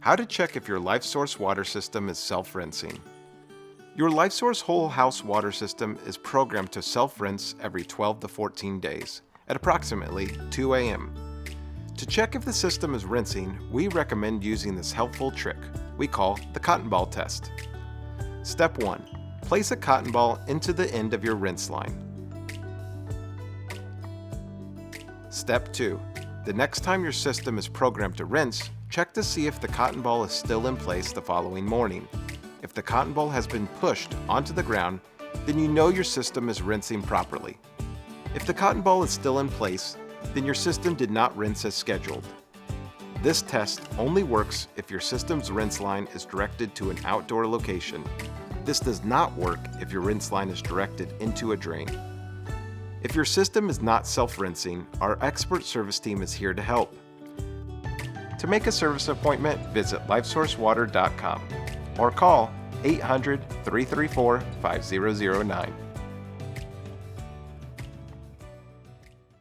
How to check if your LifeSource water system is self-rinsing. Your LifeSource whole house water system is programmed to self-rinse every 12 to 14 days at approximately 2 a.m. To check if the system is rinsing, we recommend using this helpful trick we call the cotton ball test. Step 1. Place a cotton ball into the end of your rinse line. Step 2. The next time your system is programmed to rinse, check to see if the cotton ball is still in place the following morning. If the cotton ball has been pushed onto the ground, then you know your system is rinsing properly. If the cotton ball is still in place, then your system did not rinse as scheduled. This test only works if your system's rinse line is directed to an outdoor location. This does not work if your rinse line is directed into a drain. If your system is not self-rinsing, our expert service team is here to help. To make a service appointment, visit lifesourcewater.com or call 800-334-5009.